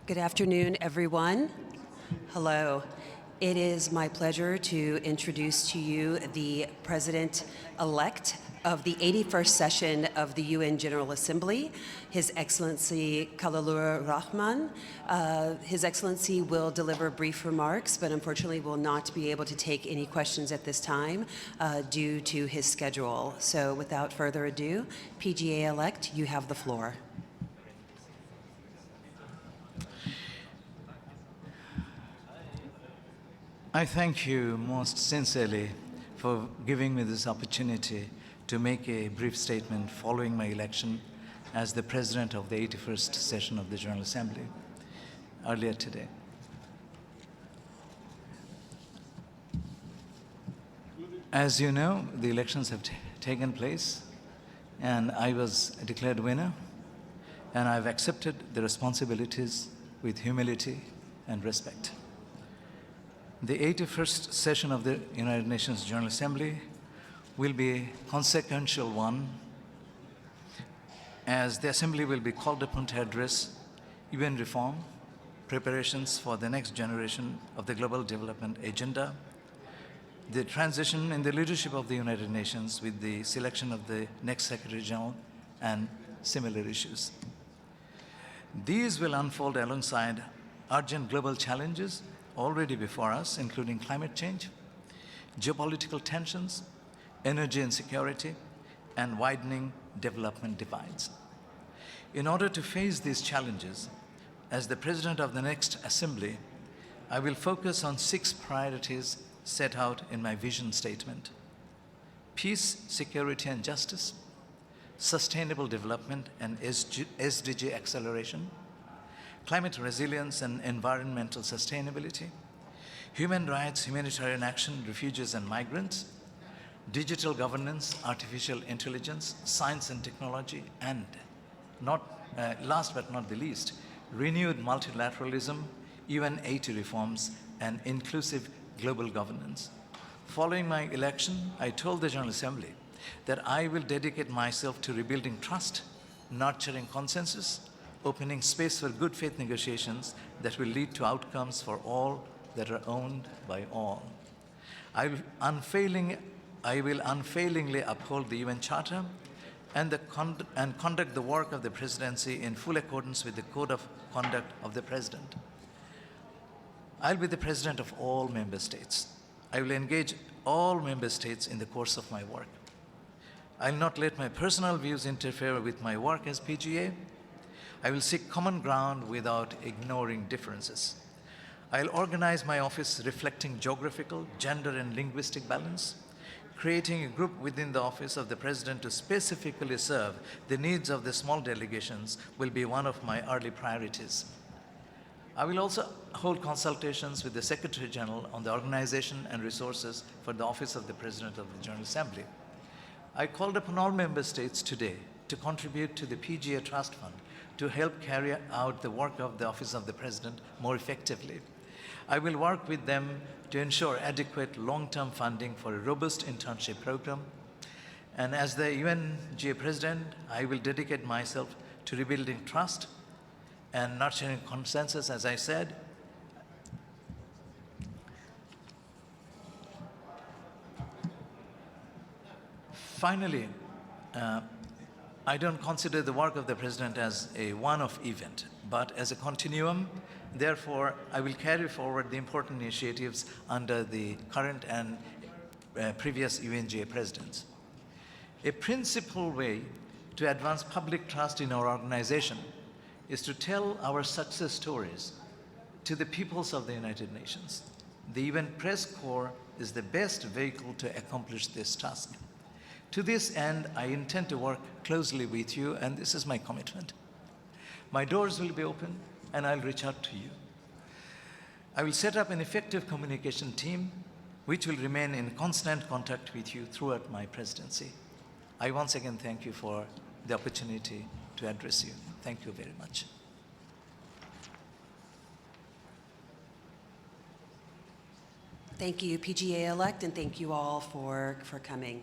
Good afternoon, everyone. Hello. It is my pleasure to introduce to you the President-elect of the 81st session of the UN General Assembly, His Excellency Khalilur Rahman. His Excellency will deliver brief remarks, but unfortunately will not be able to take any questions at this time due to his schedule. So without further ado, PGA-elect, you have the floor. I thank you most sincerely for giving me this opportunity to make a brief statement following my election as the President of the 81st session of the General Assembly earlier today. As you know, the elections have taken place and I was declared winner, and I've accepted the responsibilities with humility and respect. The 81st session of the United Nations General Assembly will be a consequential one, as the Assembly will be called upon to address UN reform, preparations for the next generation of the Global Development Agenda, the transition in the leadership of the United Nations with the selection of the next Secretary General, and similar issues. These will unfold alongside urgent global challenges already before us, including climate change, geopolitical tensions, energy insecurity, and widening development divides. In order to face these challenges, as the President of the next Assembly, I will focus on 6 priorities set out in my vision statement: peace, security, and justice, sustainable development and SDG acceleration, climate resilience and environmental sustainability, human rights, humanitarian action, refugees and migrants, digital governance, artificial intelligence, science and technology, and last but not the least, renewed multilateralism, UN 80 reforms, and inclusive global governance. Following my election, I told the General Assembly that I will dedicate myself to rebuilding trust, nurturing consensus, opening space for good faith negotiations that will lead to outcomes for all that are owned by all. I will unfailingly uphold the UN Charter and conduct the work of the Presidency in full accordance with the Code of Conduct of the President. I'll be the President of all Member States. I will engage all Member States in the course of my work. I'll not let my personal views interfere with my work as PGA. I will seek common ground without ignoring differences. I'll organize my office reflecting geographical, gender, and linguistic balance. Creating a group within the office of the President to specifically serve the needs of the small delegations will be one of my early priorities. I will also hold consultations with the Secretary General on the organization and resources for the office of the President of the General Assembly. I called upon all Member States today to contribute to the PGA Trust Fund to help carry out the work of the Office of the President more effectively. I will work with them to ensure adequate long-term funding for a robust internship program. And as the UNGA President, I will dedicate myself to rebuilding trust and nurturing consensus, as I said. Finally, I don't consider the work of the President as a one-off event, but as a continuum. Therefore, I will carry forward the important initiatives under the current and previous UNGA presidents. A principal way to advance public trust in our organization is to tell our success stories to the peoples of the United Nations. The UN Press Corps is the best vehicle to accomplish this task. To this end, I intend to work closely with you, and this is my commitment. My doors will be open, and I'll reach out to you. I will set up an effective communication team, which will remain in constant contact with you throughout my presidency. I once again thank you for the opportunity to address you. Thank you very much. Thank you, PGA-elect, and thank you all for coming.